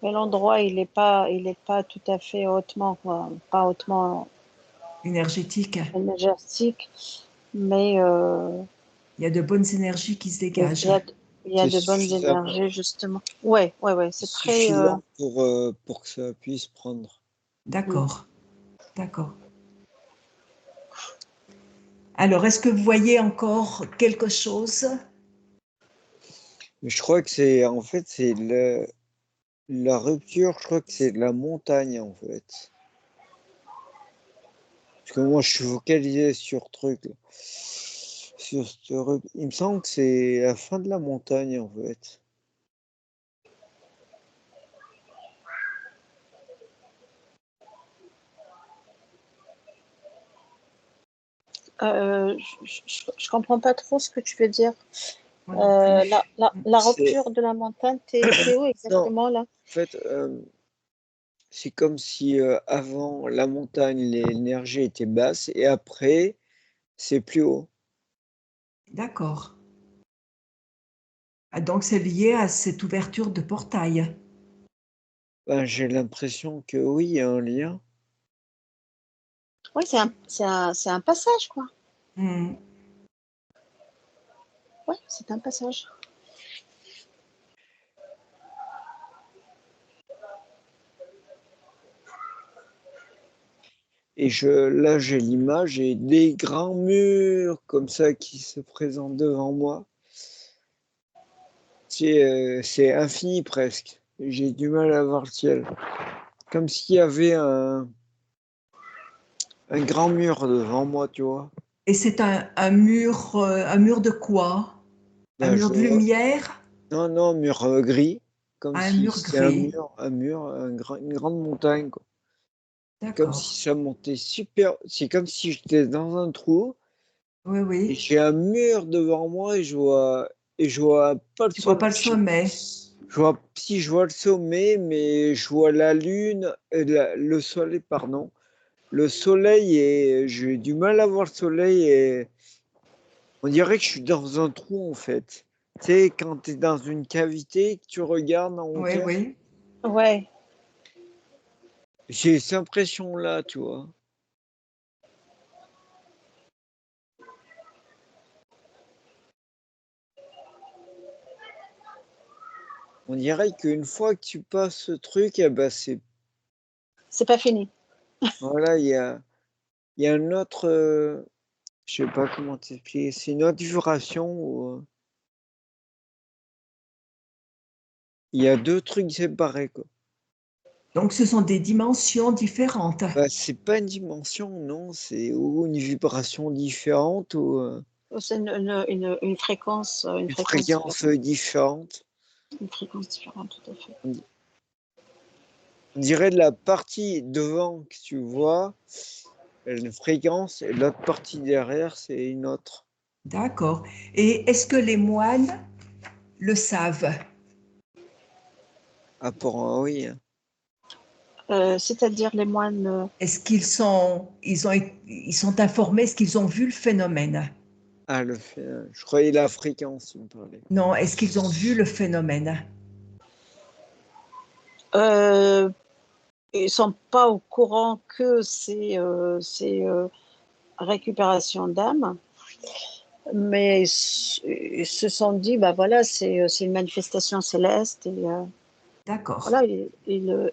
[SPEAKER 3] Mais l'endroit, il est pas tout à fait hautement, quoi, pas hautement
[SPEAKER 1] énergétique.
[SPEAKER 3] énergétique, mais
[SPEAKER 1] Il y a de bonnes énergies qui se
[SPEAKER 3] il
[SPEAKER 1] dégagent.
[SPEAKER 3] y a, il y a
[SPEAKER 2] C'est
[SPEAKER 3] de bonnes
[SPEAKER 2] suffisamment,
[SPEAKER 3] énergies, justement. Ouais, ouais, ouais, c'est très.
[SPEAKER 2] suffisant pour que ça puisse prendre.
[SPEAKER 3] Mm.
[SPEAKER 1] D'accord, d'accord. Alors, est-ce que vous voyez encore quelque chose?
[SPEAKER 2] Mais je crois que c'est, en fait, c'est la rupture, je crois que c'est de la montagne, en fait. Parce que moi, je suis focalisé sur truc, là. Sur il me semble que c'est la fin de la montagne, en fait.
[SPEAKER 3] Je comprends pas trop ce que tu veux dire.
[SPEAKER 1] Moi non plus.
[SPEAKER 3] La
[SPEAKER 2] C'est,
[SPEAKER 3] rupture de la montagne, t'es où
[SPEAKER 2] non, en
[SPEAKER 3] exactement là?
[SPEAKER 2] fait, c'est comme si avant la montagne, l'énergie était basse et après, c'est plus haut.
[SPEAKER 1] D'accord. Ah, donc, c'est lié à cette ouverture de portail.
[SPEAKER 2] Ben, j'ai l'impression que oui, il y a un lien.
[SPEAKER 3] Oui, c'est un passage, quoi.
[SPEAKER 1] Hmm.
[SPEAKER 3] Oui, c'est un passage.
[SPEAKER 2] Et là, j'ai l'image et des grands murs comme ça qui se présentent devant moi. C'est infini presque. J'ai du mal à voir le ciel. Comme s'il y avait un grand mur devant moi, tu vois.
[SPEAKER 1] Et c'est un mur de quoi? Un
[SPEAKER 2] Ben,
[SPEAKER 1] mur de lumière?
[SPEAKER 2] non, non, mur gris. Comme
[SPEAKER 1] Un
[SPEAKER 2] si
[SPEAKER 1] mur
[SPEAKER 2] c'était
[SPEAKER 1] gris.
[SPEAKER 2] une grande montagne, quoi. C'est comme
[SPEAKER 1] D'accord.
[SPEAKER 2] si ça montait super. C'est comme si j'étais dans un trou
[SPEAKER 1] Oui,
[SPEAKER 2] et
[SPEAKER 1] oui.
[SPEAKER 2] j'ai un mur devant moi et je vois pas le
[SPEAKER 1] Tu vois
[SPEAKER 2] sommet.
[SPEAKER 1] pas le sommet.
[SPEAKER 2] Je vois, si je vois le sommet, mais je vois la lune, le soleil, pardon. Le soleil et j'ai du mal à voir le soleil et on dirait que je suis dans un trou en fait. Tu sais, quand tu es dans une cavité, que tu regardes en
[SPEAKER 1] Oui,
[SPEAKER 2] hauteur,
[SPEAKER 1] oui.
[SPEAKER 3] Ouais.
[SPEAKER 2] j'ai cette impression-là, tu vois. On dirait qu'une fois que tu passes ce truc, eh ben
[SPEAKER 3] C'est pas fini.
[SPEAKER 2] voilà, il y a un autre, je sais pas comment t'expliquer, c'est une autre vibration où il y a deux trucs séparés, quoi.
[SPEAKER 1] Donc, ce sont des dimensions différentes.
[SPEAKER 2] Bah, c'est pas une dimension, non, c'est ou une vibration différente ou
[SPEAKER 3] C'est une
[SPEAKER 2] une
[SPEAKER 3] fréquence
[SPEAKER 2] fréquence
[SPEAKER 3] différente.
[SPEAKER 2] différente.
[SPEAKER 3] Une fréquence différente, tout à fait.
[SPEAKER 2] On dirait de la partie devant que tu vois, une fréquence, et l'autre partie derrière, c'est une autre.
[SPEAKER 1] D'accord. Et est-ce que les moines le savent?
[SPEAKER 2] Ah, pour un oui, hein.
[SPEAKER 3] C'est-à-dire les moines.
[SPEAKER 1] Est-ce ils sont informés? Est-ce qu'ils ont vu le phénomène?
[SPEAKER 2] Ah, je croyais la fréquence, il me parlait.
[SPEAKER 1] Non, est-ce qu'ils ont vu le phénomène?
[SPEAKER 3] Euh, Ils sont pas au courant que c'est récupération d'âme, mais ils se sont dit, bah voilà, c'est une manifestation céleste et
[SPEAKER 1] D'accord.
[SPEAKER 3] voilà,
[SPEAKER 1] Ils le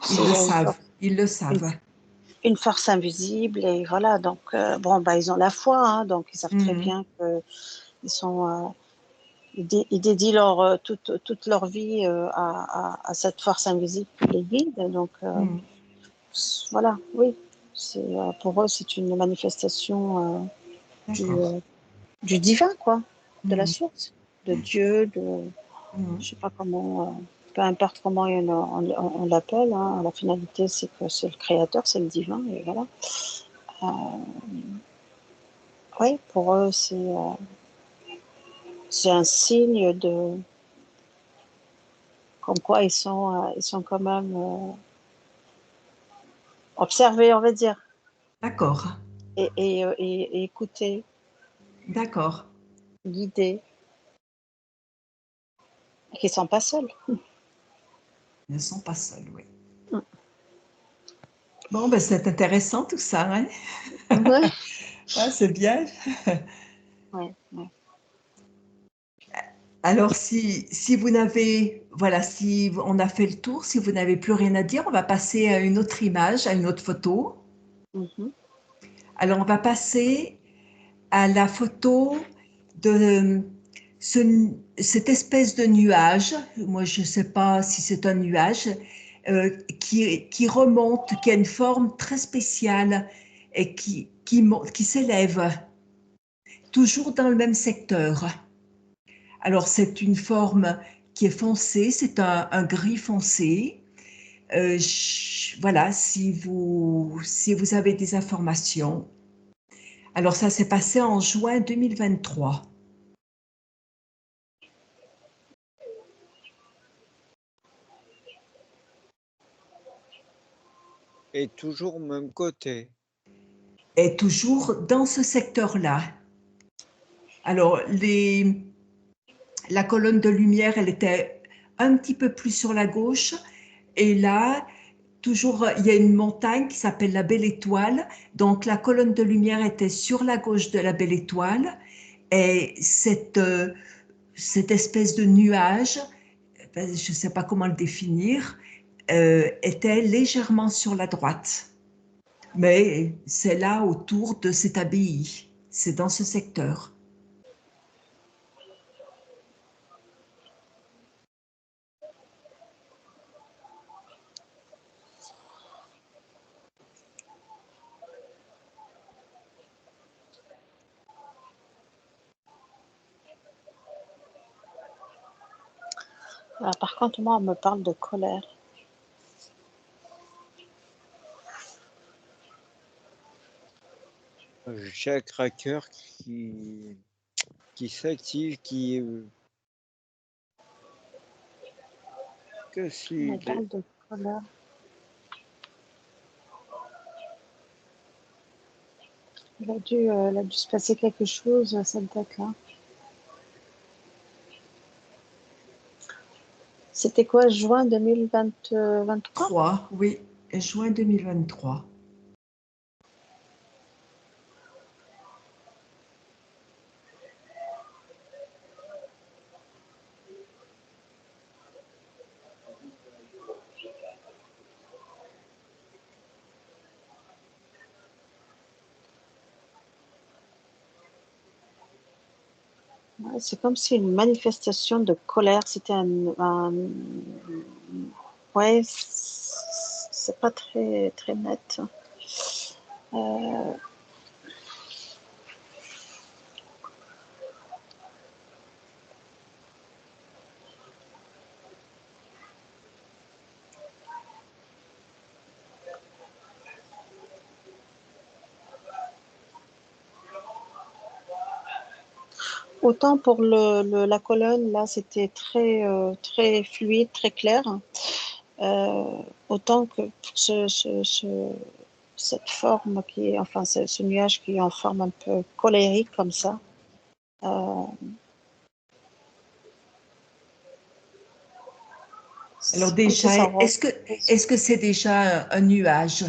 [SPEAKER 3] c'est
[SPEAKER 1] savent. Ils le
[SPEAKER 3] une,
[SPEAKER 1] savent.
[SPEAKER 3] une force invisible et voilà, donc bon, bah ils ont la foi, hein, donc ils savent très
[SPEAKER 1] Mhm.
[SPEAKER 3] bien que ils sont ils dédient toute leur vie à cette force invisible qui les guide, donc
[SPEAKER 1] Mhm.
[SPEAKER 3] voilà, oui. Pour eux, c'est une manifestation
[SPEAKER 1] D'accord.
[SPEAKER 3] du divin, quoi, de la
[SPEAKER 1] Mhm.
[SPEAKER 3] source, de Dieu,
[SPEAKER 1] Mhm.
[SPEAKER 3] je sais pas comment, peu importe comment on l'appelle, hein, la finalité, c'est que c'est le créateur, c'est le divin, et voilà. Euh, oui, pour eux, c'est un signe de, comme quoi ils sont quand même observés, on va dire,
[SPEAKER 1] D'accord.
[SPEAKER 3] et écoutés,
[SPEAKER 1] D'accord.
[SPEAKER 3] guidés, et qu'ils sont pas seuls.
[SPEAKER 1] Ils ne sont pas seuls, oui.
[SPEAKER 3] Mm.
[SPEAKER 1] Bon, ben, c'est intéressant tout ça, hein?
[SPEAKER 3] Ouais,
[SPEAKER 1] Ah, c'est bien.
[SPEAKER 3] ouais, ouais.
[SPEAKER 1] Alors, si vous n'avez, voilà, si on a fait le tour, si vous n'avez plus rien à dire, on va passer à une autre image, à une autre photo.
[SPEAKER 3] Mhm.
[SPEAKER 1] Alors, on va passer à la photo de cette espèce de nuage. Moi, je ne sais pas si c'est un nuage qui remonte, qui a une forme très spéciale et qui s'élève toujours dans le même secteur. Alors, c'est une forme qui est foncée, c'est un gris foncé. Voilà, si vous avez des informations. Alors, ça s'est passé en juin 2023.
[SPEAKER 2] Et toujours au même côté.
[SPEAKER 1] Et toujours dans ce secteur-là. Alors, la colonne de lumière, elle était un petit peu plus sur la gauche. Et là, toujours, il y a une montagne qui s'appelle la Belle Étoile. Donc, la colonne de lumière était sur la gauche de la Belle Étoile. Et cette espèce de nuage, je ne sais pas comment le définir, était légèrement sur la droite. Mais c'est là autour de cette abbaye. C'est dans ce secteur.
[SPEAKER 3] Alors, par contre, moi, on me parle de colère.
[SPEAKER 2] Chakra cœur qui s'active, que
[SPEAKER 3] On
[SPEAKER 2] si
[SPEAKER 3] me parle de colère. Il a dû se passer quelque chose à cette date-là. C'était quoi, juin 2023?
[SPEAKER 1] 3, oui, juin 2023.
[SPEAKER 3] Ouais, c'est comme si une manifestation de colère, c'était ouais, c'est pas très, très net. Euh, Autant pour la colonne, là, c'était très, très fluide, très clair. Autant que pour cette forme qui est, enfin, ce nuage qui est en forme un peu colérique comme ça. Euh,
[SPEAKER 1] Alors
[SPEAKER 3] comme si
[SPEAKER 1] déjà,
[SPEAKER 3] ça
[SPEAKER 1] est-ce que c'est déjà un nuage?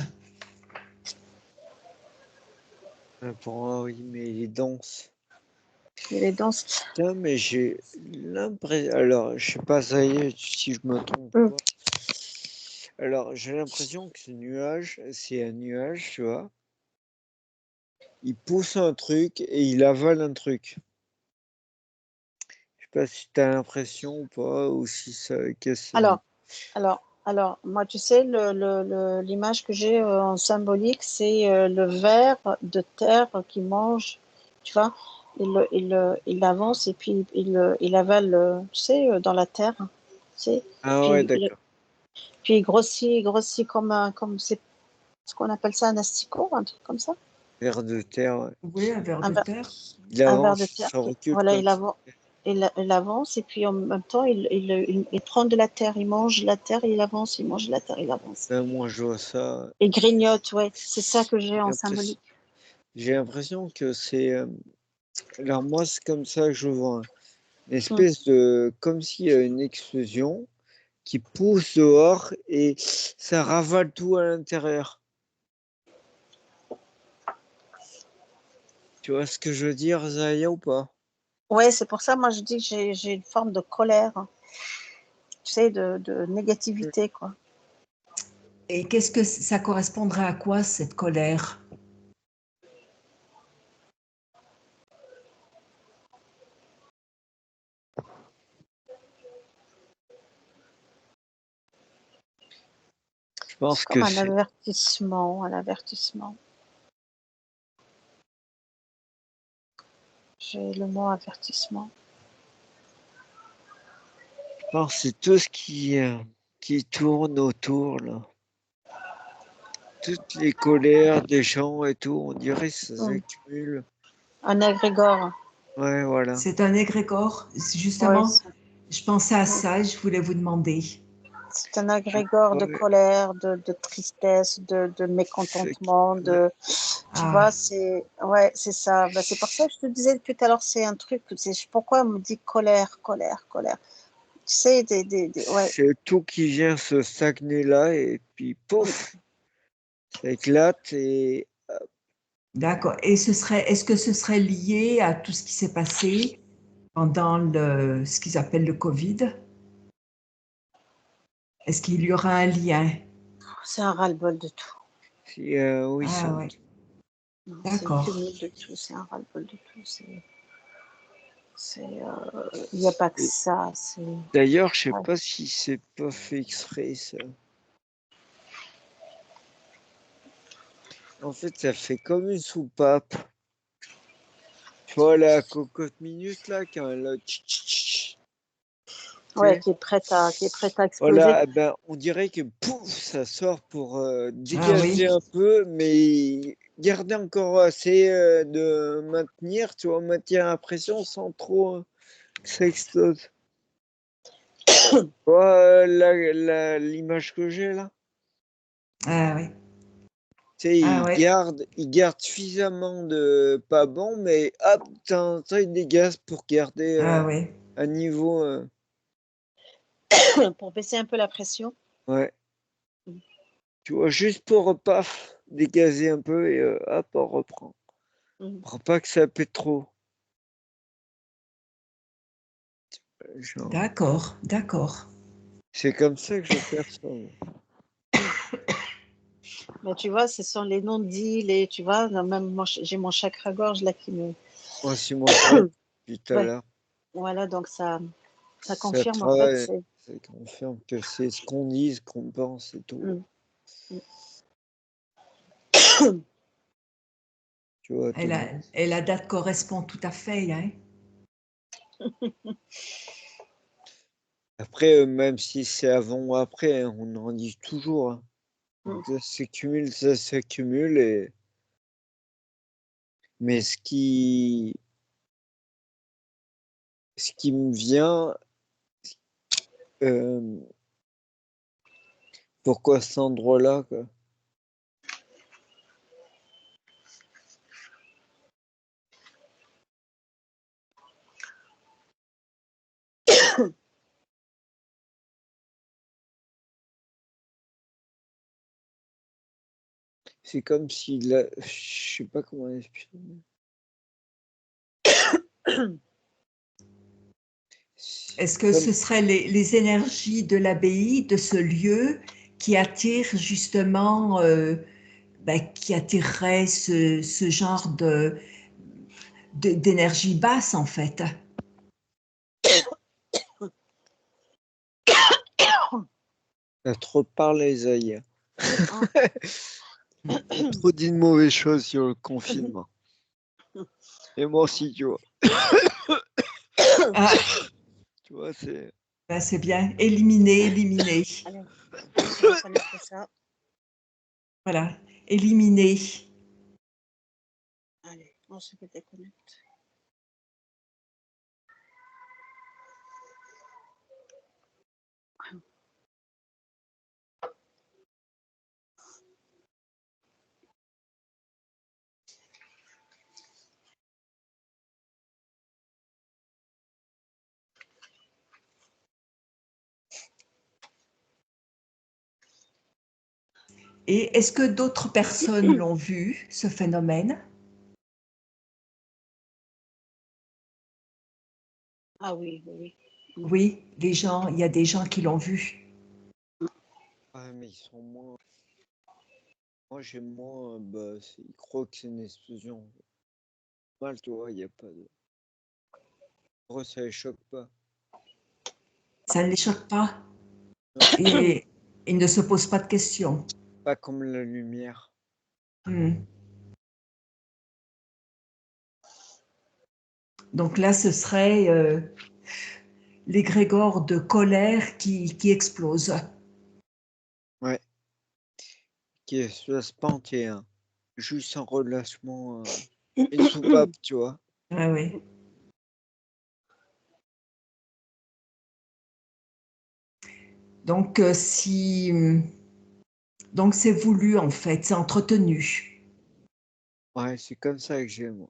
[SPEAKER 2] pour moi, oui, mais il est dense.
[SPEAKER 3] il est dense.
[SPEAKER 2] Putain, mais j'ai l'impression. Alors, je sais pas, ça y est, si je me trompe pas. Alors, j'ai l'impression que ce nuage, c'est un nuage, tu vois. Il pousse un truc et il avale un truc. Je sais pas si tu as l'impression ou pas, ou si ça. Qu'est-ce que c'est.
[SPEAKER 3] Alors, moi, tu sais, l'image que j'ai en symbolique, c'est le ver de terre qui mange, tu vois, il avance et puis il avale, tu sais, dans la terre, tu sais,
[SPEAKER 2] Ah ouais,
[SPEAKER 3] puis,
[SPEAKER 2] d'accord.
[SPEAKER 3] puis il grossit comme c'est ce qu'on appelle ça un asticot, un truc comme ça,
[SPEAKER 2] Vers de terre, ouais.
[SPEAKER 1] Oui, un ver
[SPEAKER 3] un,
[SPEAKER 1] de
[SPEAKER 3] ver-
[SPEAKER 1] terre.
[SPEAKER 2] Il
[SPEAKER 3] un ver
[SPEAKER 2] avance,
[SPEAKER 3] de terre
[SPEAKER 2] ça
[SPEAKER 3] qui,
[SPEAKER 2] recule
[SPEAKER 3] voilà,
[SPEAKER 2] comme ça.
[SPEAKER 3] il avance et puis en même temps, il prend de la terre, il mange la terre, il avance, il mange la terre, il avance.
[SPEAKER 2] Ben, moi, je vois ça.
[SPEAKER 3] Et grignote, ouais, c'est ça que j'ai
[SPEAKER 2] J'ai
[SPEAKER 3] en
[SPEAKER 2] l'impression
[SPEAKER 3] symbolique.
[SPEAKER 2] j'ai l'impression que c'est. Alors, moi, c'est comme ça que je vois. Une
[SPEAKER 3] Mm.
[SPEAKER 2] espèce de. Comme s'il y a une explosion qui pousse dehors et ça ravale tout à l'intérieur. Tu vois ce que je veux dire, Zaya, ou pas?
[SPEAKER 3] Ouais, c'est pour ça, moi, je dis que j'ai une forme de colère, tu sais, de négativité, quoi.
[SPEAKER 1] Et qu'est-ce que ça correspondrait à quoi, cette colère?
[SPEAKER 2] Je
[SPEAKER 3] C'est
[SPEAKER 2] pense
[SPEAKER 3] comme
[SPEAKER 2] que
[SPEAKER 3] un
[SPEAKER 2] c'est...
[SPEAKER 3] avertissement, un avertissement. J'ai le mot avertissement.
[SPEAKER 2] Je pense que c'est tout ce qui tourne autour, là. Toutes les colères des gens et tout, on dirait que ça s'accumule.
[SPEAKER 3] Un égrégore.
[SPEAKER 2] Ouais, voilà.
[SPEAKER 1] C'est un égrégore.
[SPEAKER 3] Ouais,
[SPEAKER 1] Justement, je pensais à ça, je voulais vous demander.
[SPEAKER 3] c'est un agrégore de
[SPEAKER 2] Ouais,
[SPEAKER 3] colère, de tristesse, de
[SPEAKER 2] c'est...
[SPEAKER 3] mécontentement,
[SPEAKER 2] ouais.
[SPEAKER 3] tu
[SPEAKER 1] Ah,
[SPEAKER 3] vois, c'est ça. Bah, c'est pour ça que je te disais depuis tout à l'heure, c'est un truc, pourquoi on me dit colère, colère, colère. Tu sais, ouais.
[SPEAKER 2] C'est tout qui vient se stagner là et puis pouf, ça éclate et
[SPEAKER 1] d'accord. Et est-ce que ce serait lié à tout ce qui s'est passé pendant ce qu'ils appellent le Covid? Est-ce qu'il y aura un lien?
[SPEAKER 3] C'est un ras-le-bol de tout.
[SPEAKER 2] oui,
[SPEAKER 1] Ah,
[SPEAKER 2] ça.
[SPEAKER 1] ouais,
[SPEAKER 3] C'est le
[SPEAKER 1] d'accord.
[SPEAKER 3] cumul de tout, c'est un ras-le-bol de tout. Il n'y a pas que
[SPEAKER 2] Et
[SPEAKER 3] ça.
[SPEAKER 2] d'ailleurs, je sais
[SPEAKER 3] Ouais.
[SPEAKER 2] pas si c'est pas fait exprès ça. En fait, ça fait comme une soupape. Tu vois la cocotte minute là, quand elle a tu
[SPEAKER 3] Ouais,
[SPEAKER 2] sais.
[SPEAKER 3] qui est prête à exploser.
[SPEAKER 2] Voilà, eh ben, on dirait que pouf, ça sort pour
[SPEAKER 1] Ah
[SPEAKER 2] dégager
[SPEAKER 1] oui,
[SPEAKER 2] un peu, mais garder encore assez de maintenir, tu vois, maintenir la pression sans trop que ça explose. Tu vois l'image que j'ai là?
[SPEAKER 1] ah oui,
[SPEAKER 2] Tu sais,
[SPEAKER 1] ah ouais,
[SPEAKER 2] il garde suffisamment de pas bon, mais hop, il dégage pour garder
[SPEAKER 1] ah ouais.
[SPEAKER 2] un niveau.
[SPEAKER 3] Pour baisser un peu la pression.
[SPEAKER 2] Ouais, tu vois, juste pour paf, dégazer un peu et hop, on reprend.
[SPEAKER 3] Mm.
[SPEAKER 2] Pour pas que ça pète trop. Genre,
[SPEAKER 1] D'accord, d'accord.
[SPEAKER 2] c'est comme ça que je perçois.
[SPEAKER 3] Mais tu vois, ce sont les non-dits, tu vois, même j'ai mon chakra-gorge là qui me.
[SPEAKER 2] Moi, c'est mon frère, depuis tout à
[SPEAKER 3] Ouais,
[SPEAKER 2] l'heure,
[SPEAKER 3] voilà, donc ça
[SPEAKER 2] ça
[SPEAKER 3] confirme en fait.
[SPEAKER 2] travaille, ça confirme que c'est ce qu'on dit, ce qu'on pense et tout.
[SPEAKER 3] Mm. Mm.
[SPEAKER 2] Tu vois, tout le monde.
[SPEAKER 1] Et la date correspond tout à fait, hein?
[SPEAKER 2] Après, même si c'est avant ou après, hein, on en dit toujours, hein.
[SPEAKER 3] Mm.
[SPEAKER 2] Ça s'accumule. Mais ce qui me vient, euh, pourquoi cet endroit-là, quoi? C'est comme si là, je sais pas comment expliquer.
[SPEAKER 1] Est-ce que
[SPEAKER 2] Comme,
[SPEAKER 1] ce seraient les énergies de l'abbaye, de ce lieu, qui attirent justement, qui attireraient ce genre d'énergie basse, en fait?
[SPEAKER 2] t'as trop parlé, Zaya.
[SPEAKER 3] Ah.
[SPEAKER 2] T'as trop dit de mauvaises choses sur le confinement. Et moi aussi, tu vois.
[SPEAKER 1] Ah,
[SPEAKER 2] Tu vois, c'est.
[SPEAKER 1] ben c'est bien. Éliminer, éliminer.
[SPEAKER 3] Allez, je vais reconnecter ça.
[SPEAKER 1] Voilà, éliminer.
[SPEAKER 3] Allez, on se déconnecte.
[SPEAKER 1] Et est-ce que d'autres personnes l'ont vu, ce phénomène?
[SPEAKER 3] Ah oui, oui, oui.
[SPEAKER 1] Oui, il y a des gens qui l'ont vu.
[SPEAKER 2] Ah, mais ils sont moins. Moi, j'ai moins. Ils croient que c'est une explosion. Mal, tu vois, il n'y a pas de. Pour eux, ça les choque pas.
[SPEAKER 1] Ça ne les choque pas et ils ne se posent pas de questions.
[SPEAKER 2] Pas comme la lumière.
[SPEAKER 1] Hmm. Donc là, ce serait l'égrégore de colère qui explose.
[SPEAKER 2] Ouais. Qui est la Panthéon. Juste un relâchement. Une soupape, tu vois.
[SPEAKER 1] Ah oui. Donc, donc c'est voulu en fait, c'est entretenu.
[SPEAKER 2] Ouais, c'est comme ça que j'ai, moi.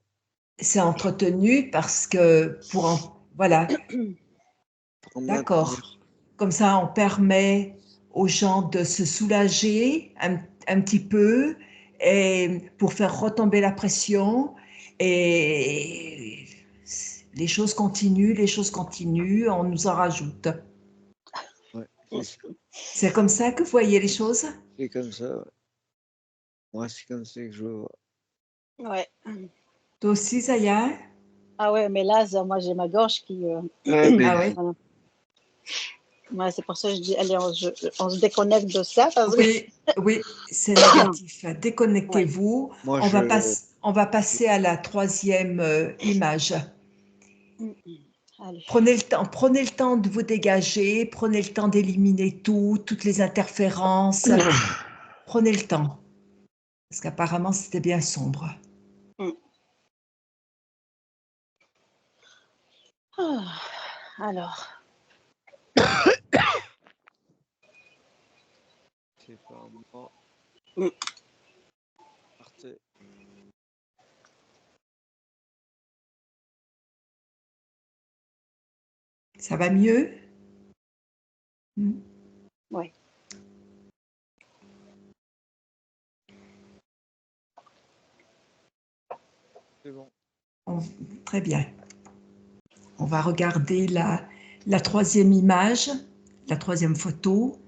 [SPEAKER 1] C'est entretenu parce que voilà,
[SPEAKER 2] Pour
[SPEAKER 1] d'accord.
[SPEAKER 2] maintenir.
[SPEAKER 1] Comme ça, on permet aux gens de se soulager un petit peu et pour faire retomber la pression. Et les choses continuent, on nous en rajoute.
[SPEAKER 2] Ouais, c'est ça.
[SPEAKER 1] C'est comme ça que vous voyez les choses?
[SPEAKER 2] C'est comme ça, ouais. Moi, c'est comme ça que je le vois.
[SPEAKER 3] Ouais.
[SPEAKER 1] Toi aussi, Zaya?
[SPEAKER 3] Ah ouais, mais là, moi, j'ai ma gorge qui.
[SPEAKER 2] Ouais, mais
[SPEAKER 1] Ah oui?
[SPEAKER 3] Voilà. Ouais, c'est pour ça que je dis, allez, on se déconnecte de ça. Parce que...
[SPEAKER 1] Oui, oui, c'est négatif.
[SPEAKER 3] Ouais.
[SPEAKER 1] Déconnectez-vous.
[SPEAKER 2] moi,
[SPEAKER 1] On va passer à la troisième image.
[SPEAKER 3] Allez.
[SPEAKER 1] Prenez le temps de vous dégager, prenez le temps d'éliminer toutes les interférences. Prenez le temps, parce qu'apparemment c'était bien sombre.
[SPEAKER 3] Ah, alors,
[SPEAKER 2] c'est pas moi.
[SPEAKER 3] Mm.
[SPEAKER 2] Partez.
[SPEAKER 1] Ça va mieux? Hmm.
[SPEAKER 3] ouais.
[SPEAKER 2] C'est bon.
[SPEAKER 1] On- Très bien. On va regarder la troisième image, la troisième photo.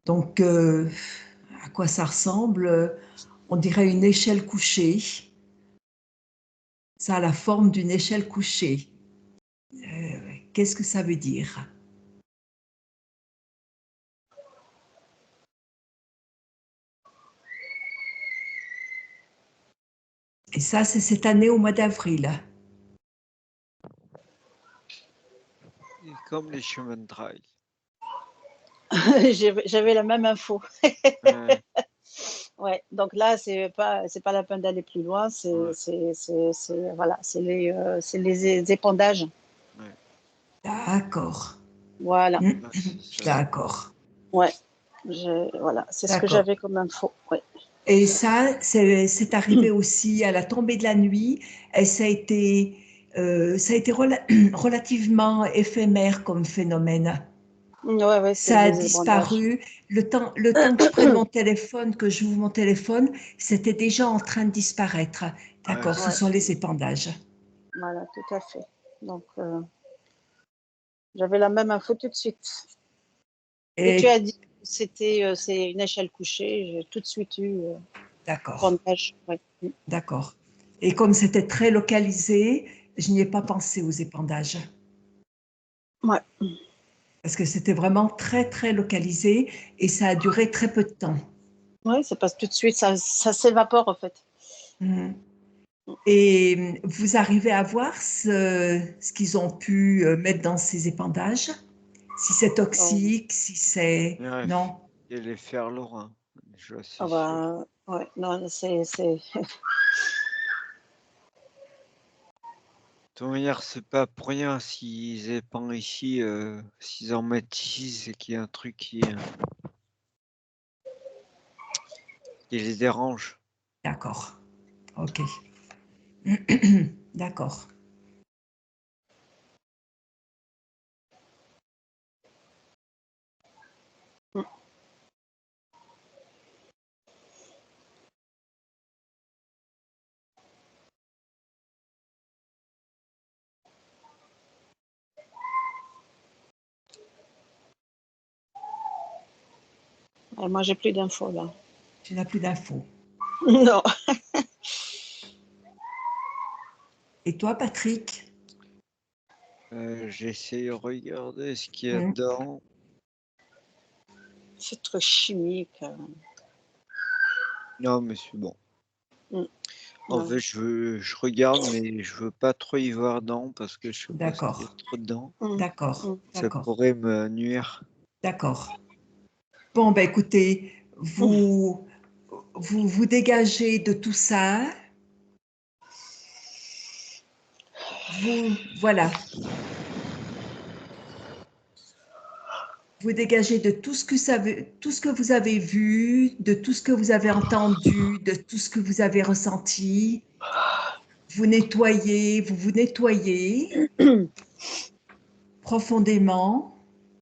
[SPEAKER 1] Donc, à quoi ça ressemble? On dirait une échelle couchée. Ça a la forme d'une échelle couchée. Qu'est-ce que ça veut dire? Et ça, c'est cette année au mois d'avril.
[SPEAKER 2] Et comme les chemins de trail.
[SPEAKER 3] J'avais la même info.
[SPEAKER 2] Ouais,
[SPEAKER 3] Ouais. Donc là, c'est pas la peine d'aller plus loin.
[SPEAKER 2] ouais,
[SPEAKER 3] Voilà, c'est les épandages.
[SPEAKER 2] ouais.
[SPEAKER 1] D'accord.
[SPEAKER 3] Voilà.
[SPEAKER 2] Ah, c'est ça.
[SPEAKER 1] D'accord.
[SPEAKER 3] Ouais. Voilà, c'est ce que
[SPEAKER 1] D'accord.
[SPEAKER 3] j'avais comme info. Ouais.
[SPEAKER 1] Et ça, c'est arrivé aussi à la tombée de la nuit et ça a été relativement éphémère comme phénomène.
[SPEAKER 3] Ouais, ouais, c'est
[SPEAKER 1] Ça a
[SPEAKER 3] les épandages.
[SPEAKER 1] disparu. Le temps que je prenne mon téléphone, que j'ouvre mon téléphone, c'était déjà en train de disparaître.
[SPEAKER 2] Ouais,
[SPEAKER 1] D'accord, ce
[SPEAKER 3] Ouais,
[SPEAKER 1] sont les épandages.
[SPEAKER 3] voilà, tout à fait. Donc, j'avais la même info tout de suite. Dès que tu
[SPEAKER 1] Et
[SPEAKER 3] as dit que c'est une échelle couchée, j'ai tout de suite eu
[SPEAKER 1] d'accord,
[SPEAKER 3] épandage. Ouais.
[SPEAKER 1] d'accord. Et comme c'était très localisé, je n'y ai pas pensé aux épandages.
[SPEAKER 3] Ouais.
[SPEAKER 1] Parce que c'était vraiment très, très localisé et ça a duré très peu de temps.
[SPEAKER 3] Ouais, ça passe tout de suite, ça s'évapore en fait.
[SPEAKER 1] Mhm. Et vous arrivez à voir ce qu'ils ont pu mettre dans ces épandages? Si c'est
[SPEAKER 3] Oh,
[SPEAKER 1] toxique, si c'est...
[SPEAKER 2] bref.
[SPEAKER 1] Non,
[SPEAKER 2] Et les fers lorrains. Je
[SPEAKER 3] ah
[SPEAKER 2] suis sûr.
[SPEAKER 3] bah, ouais, non,
[SPEAKER 2] De toute manière, c'est pas pour rien s'ils épandent ici, s'ils en mettent ici, c'est qu'il y a un truc qui les dérange.
[SPEAKER 1] d'accord. Ok. D'accord.
[SPEAKER 3] Moi, j'ai plus d'infos là.
[SPEAKER 1] Tu n'as plus d'infos.
[SPEAKER 3] Non.
[SPEAKER 1] Et toi, Patrick?
[SPEAKER 2] J'essaie de regarder ce qu'il y a
[SPEAKER 1] Mm.
[SPEAKER 2] dedans.
[SPEAKER 3] C'est trop chimique.
[SPEAKER 2] Non, mais c'est bon.
[SPEAKER 3] Mm.
[SPEAKER 2] En
[SPEAKER 3] Ouais.
[SPEAKER 2] fait, je regarde, mais je veux pas trop y voir dedans parce que je sais pas ce qu'il y a
[SPEAKER 1] D'accord,
[SPEAKER 2] trop dedans.
[SPEAKER 1] d'accord,
[SPEAKER 3] Mm.
[SPEAKER 2] Ça
[SPEAKER 1] d'accord,
[SPEAKER 2] pourrait me nuire.
[SPEAKER 1] d'accord. Bon, ben écoutez, vous dégagez de tout ça. Voilà, vous dégagez de tout ce tout ce que vous avez vu, de tout ce que vous avez entendu, de tout ce que vous avez ressenti. Vous vous nettoyez profondément.